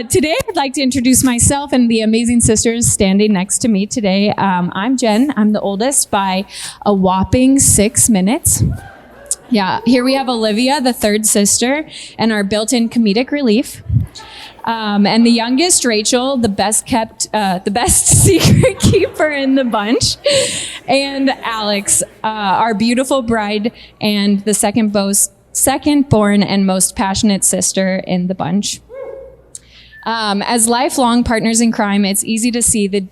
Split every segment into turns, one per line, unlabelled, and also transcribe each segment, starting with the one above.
Today, I'd like to introduce myself and the amazing sisters standing next to me today. I'm Jen. I'm the oldest by a whopping 6 minutes. Yeah, here we have Olivia, the third sister, and our built-in comedic relief. And the youngest, Rachel, the best secret keeper in the bunch. And Alex, our beautiful bride and the second born and most passionate sister in the bunch. As lifelong partners in crime, it's easy to see the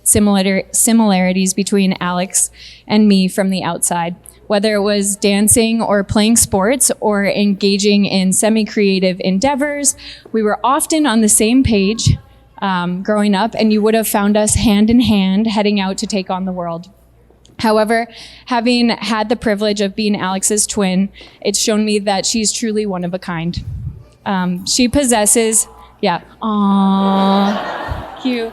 similarities between Alex and me from the outside. Whether it was dancing or playing sports or engaging in semi-creative endeavors, we were often on the same page growing up, and you would have found us hand in hand heading out to take on the world. However, having had the privilege of being Alex's twin, it's shown me that she's truly one of a kind. She possesses, cute.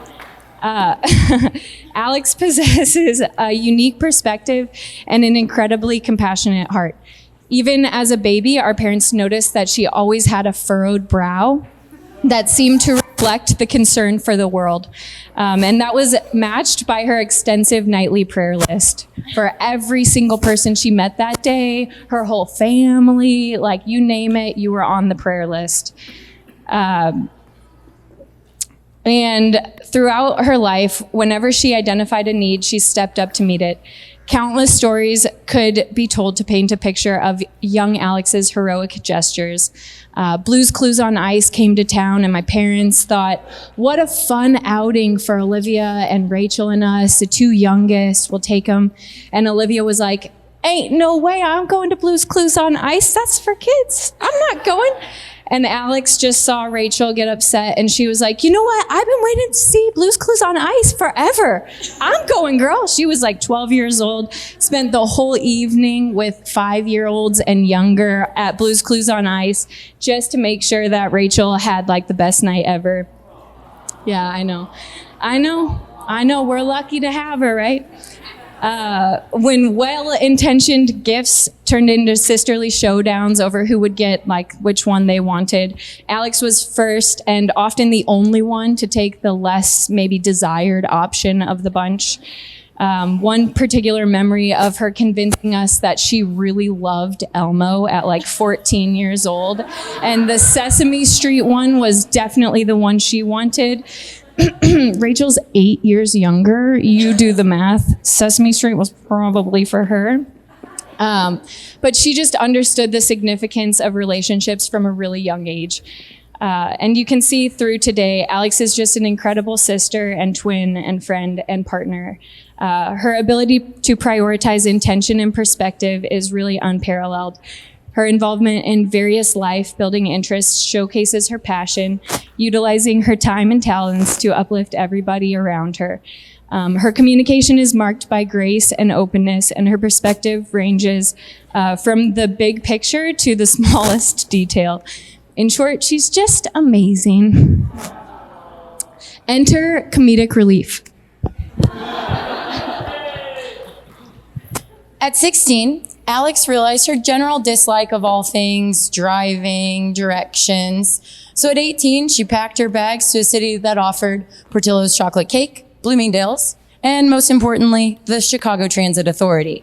Alex possesses a unique perspective and an incredibly compassionate heart. Even as a baby, our parents noticed that she always had a furrowed brow that seemed to reflect the concern for the world. And that was matched by her extensive nightly prayer list. For every single person she met that day, her whole family, like you name it, you were on the prayer list. And throughout her life, whenever she identified a need, she stepped up to meet it. Countless stories could be told to paint a picture of young Alex's heroic gestures. Blue's Clues on Ice came to town, and my parents thought, what a fun outing for Olivia and Rachel and us, the two youngest, we'll take them. And Olivia was like, ain't no way I'm going to Blue's Clues on Ice. That's for kids. I'm not going. And Alex just saw Rachel get upset, and she was like, you know what? I've been waiting to see Blue's Clues on Ice forever. I'm going, girl. She was like 12 years old, spent the whole evening with 5-year-olds and younger at Blue's Clues on Ice just to make sure that Rachel had like the best night ever. Yeah, I know. We're lucky to have her, right? When well-intentioned gifts turned into sisterly showdowns over who would get like which one they wanted, Alex was first and often the only one to take the less maybe desired option of the bunch. One particular memory of her convincing us that she really loved Elmo at like 14 years old, and the Sesame Street one was definitely the one she wanted. Rachel's 8 years younger. You do the math. Sesame Street was probably for her. But she just understood the significance of relationships from a really young age. And you can see through today, Alex is just an incredible sister and twin and friend and partner. Her ability to prioritize intention and perspective is really unparalleled. Her involvement in various life-building interests showcases her passion, utilizing her time and talents to uplift everybody around her. Her communication is marked by grace and openness, and her perspective ranges from the big picture to the smallest detail. In short, she's just amazing. Enter comedic relief.
At 16, Alex realized her general dislike of all things driving, directions. So at 18, she packed her bags to a city that offered Portillo's chocolate cake, Bloomingdale's, and most importantly, the Chicago Transit Authority.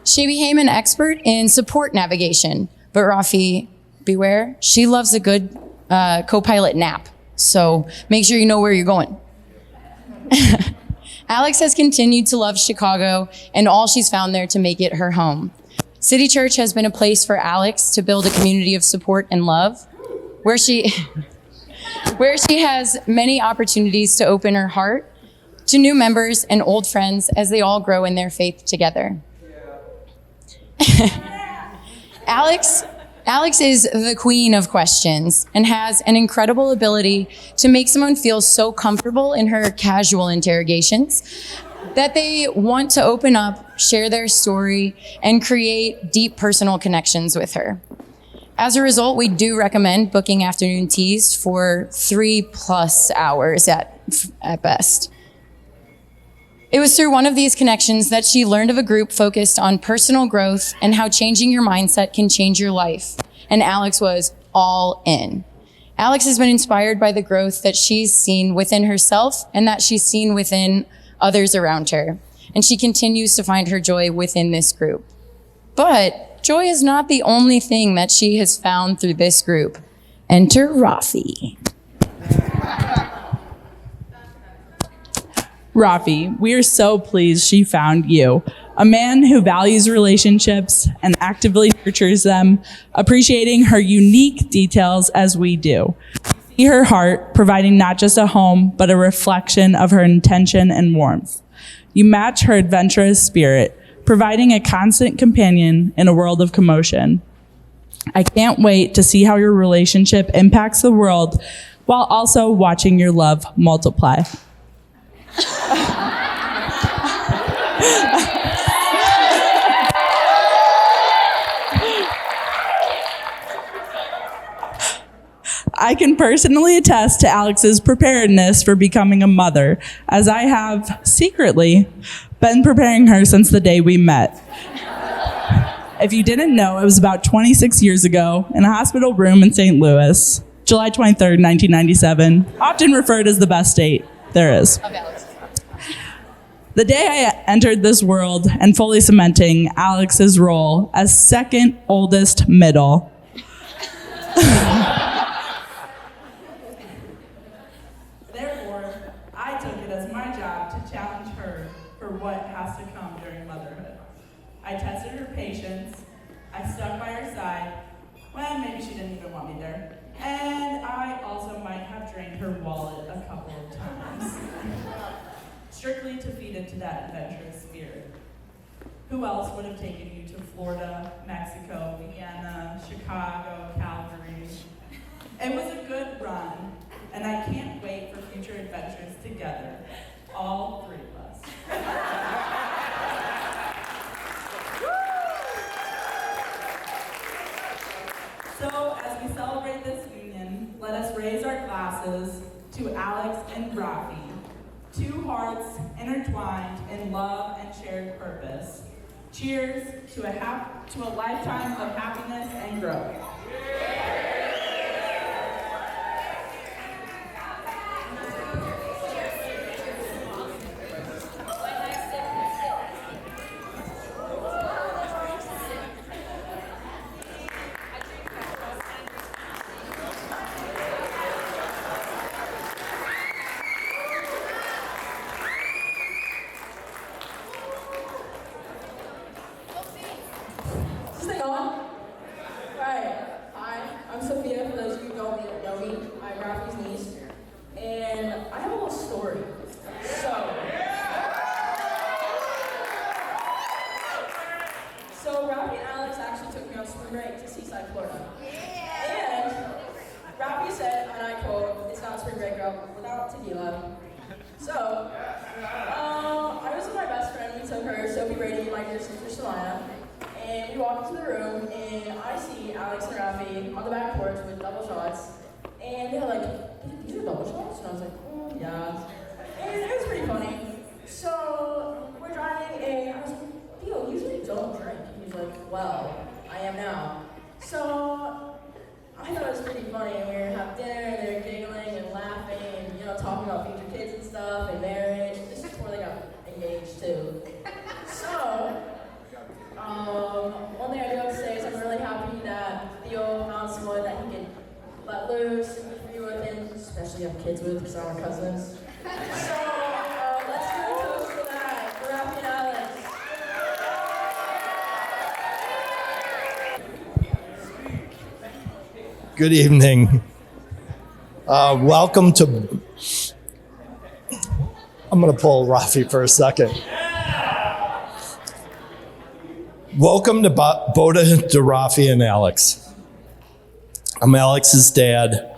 She became an expert in support navigation, but Rafi, beware, she loves a good co-pilot nap. So make sure you know where you're going. Alex has continued to love Chicago and all she's found there to make it her home. City Church has been a place for Alex to build a community of support and love, where she has many opportunities to open her heart to new members and old friends as they all grow in their faith together. Alex is the queen of questions and has an incredible ability to make someone feel so comfortable in her casual interrogations that they want to open up, share their story, and create deep personal connections with her. As a result, we do recommend booking afternoon teas for 3+ hours at best. It was through one of these connections that she learned of a group focused on personal growth and how changing your mindset can change your life. And Alex was all in. Alex has been inspired by the growth that she's seen within herself and that she's seen within others around her. And she continues to find her joy within this group. But joy is not the only thing that she has found through this group. Enter Rafi.
Rafi, we are so pleased she found you, a man who values relationships and actively nurtures them, appreciating her unique details as we do. See her heart, providing not just a home, but a reflection of her intention and warmth. You match her adventurous spirit, providing a constant companion in a world of commotion. I can't wait to see how your relationship impacts the world while also watching your love multiply. I can personally attest to Alex's preparedness for becoming a mother, as I have secretly been preparing her since the day we met. If you didn't know, it was about 26 years ago in a hospital room in St. Louis, July 23rd, 1997, often referred as the best date there is. The day I entered this world and fully cementing Alex's role as second oldest middle. Therefore, I took it as my job to challenge her for what has to come during motherhood. I tested her patience, I stuck by her side, when maybe she didn't even want me there, and I also might have drained her wallet a couple of times. Strictly to feed into that adventurous spirit. Who else would have taken you to Florida, Mexico, Vienna, Chicago, Calgary? It was a good run, and I can't wait for future adventures together, all three of us. So, as we celebrate this union, let us raise our glasses to Alex and Rafi, two hearts intertwined in love and shared purpose. Cheers to a lifetime of happiness and growth.
Good evening. Welcome to, I'm going to pull Rafi for a second. Welcome to Boda to Rafi and Alex. I'm Alex's dad.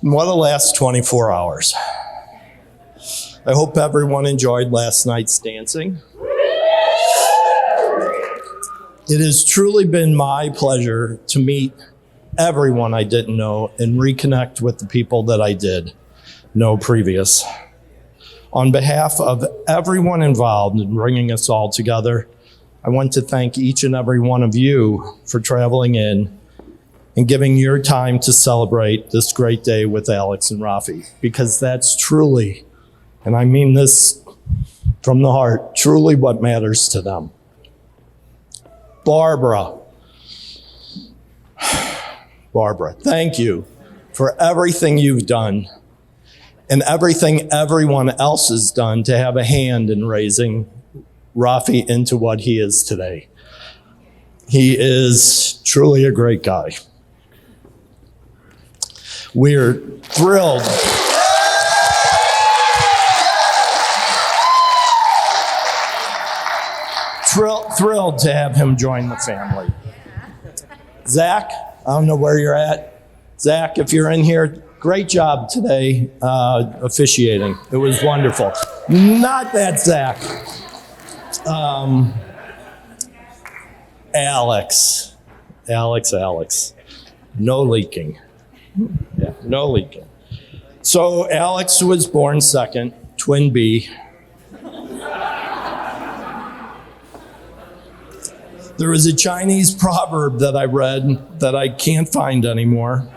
What a last 24 hours. I hope everyone enjoyed last night's dancing. It has truly been my pleasure to meet everyone I didn't know and reconnect with the people that I did know previous. On behalf of everyone involved in bringing us all together, I want to thank each and every one of you for traveling in and giving your time to celebrate this great day with Alex and Rafi, because that's truly, and I mean this from the heart, truly what matters to them. Barbara, thank you for everything you've done and everything everyone else has done to have a hand in raising Rafi into what he is today. He is truly a great guy. We're thrilled. Thrilled to have him join the family. Zach, I don't know where you're at. Zach, if you're in here, great job today officiating. It was wonderful. Not that Zach. Alex. No leaking. Yeah, no leaking. So Alex was born second, twin B. There was a Chinese proverb that I read that I can't find anymore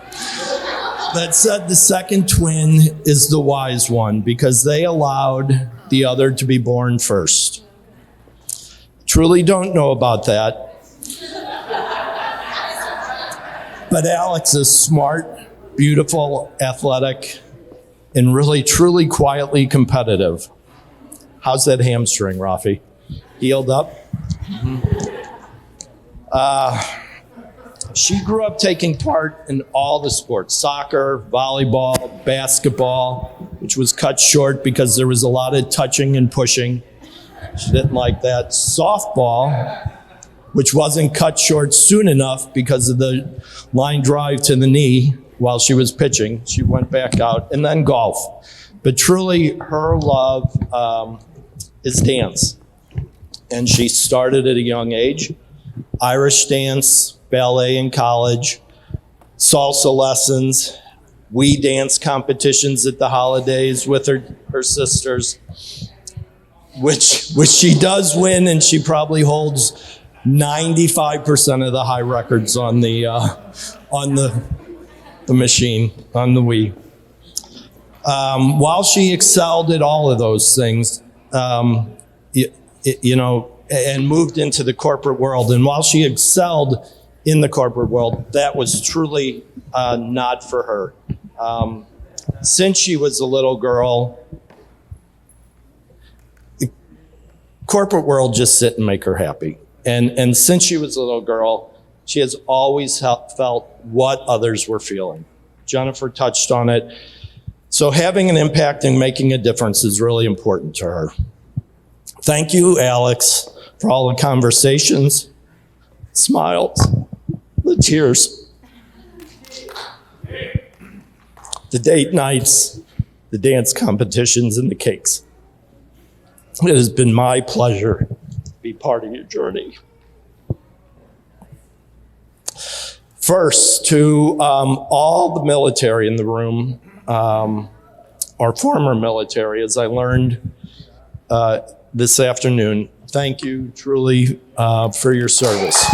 that said the second twin is the wise one because they allowed the other to be born first. Truly don't know about that. But Alex is smart, beautiful, athletic, and really, truly, quietly competitive. How's that hamstring, Rafi? Healed up? She grew up taking part in all the sports, soccer, volleyball, basketball, which was cut short because there was a lot of touching and pushing. She didn't like that. Softball, which wasn't cut short soon enough because of the line drive to the knee while she was pitching. She went back out, and then golf. But truly, her love is dance. And she started at a young age. Irish dance, ballet in college, salsa lessons, we dance competitions at the holidays with her sisters, which she does win, and she probably holds 95% of the high records on the machine, on the Wii. While she excelled at all of those things, and moved into the corporate world. And while she excelled in the corporate world, that was truly not for her. Since she was a little girl, the corporate world just didn't make her happy. And since she was a little girl, she has always felt what others were feeling. Jennifer touched on it. So having an impact and making a difference is really important to her. Thank you, Alex, for all the conversations, smiles, the tears, the date nights, the dance competitions, and the cakes. It has been my pleasure to be part of your journey. First, to all the military in the room, or former military, as I learned this afternoon, thank you truly for your service.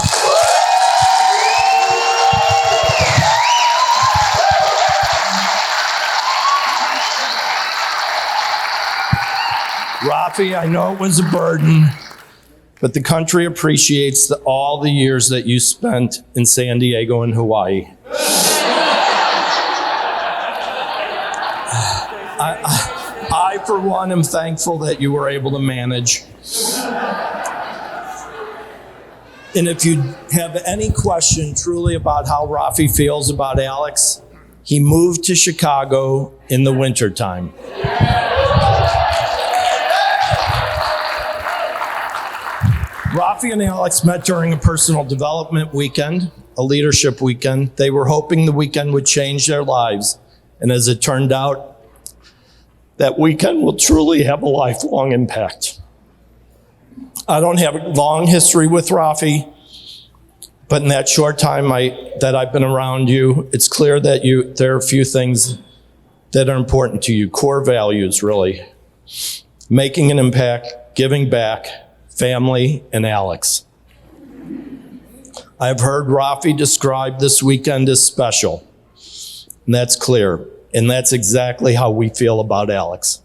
Rafi, I know it was a burden, but the country appreciates all the years that you spent in San Diego and Hawaii. I, for one, am thankful that you were able to manage. And if you have any question truly about how Rafi feels about Alex, he moved to Chicago in the wintertime. Rafi and Alex met during a personal development weekend, a leadership weekend. They were hoping the weekend would change their lives. And as it turned out, that weekend will truly have a lifelong impact. I don't have a long history with Rafi, but in that short time that I've been around you, it's clear that there are a few things that are important to you, core values, really. Making an impact, giving back, family, and Alex. I've heard Rafi describe this weekend as special, and that's clear. And that's exactly how we feel about Alex.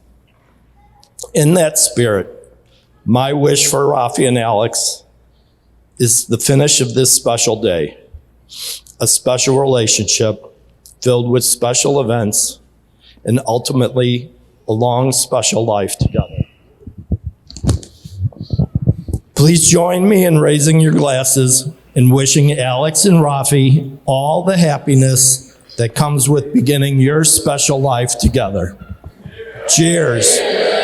In that spirit, my wish for Rafi and Alex is the finish of this special day, a special relationship filled with special events, and ultimately a long, special life together. Please join me in raising your glasses and wishing Alex and Rafi all the happiness that comes with beginning your special life together. Cheers.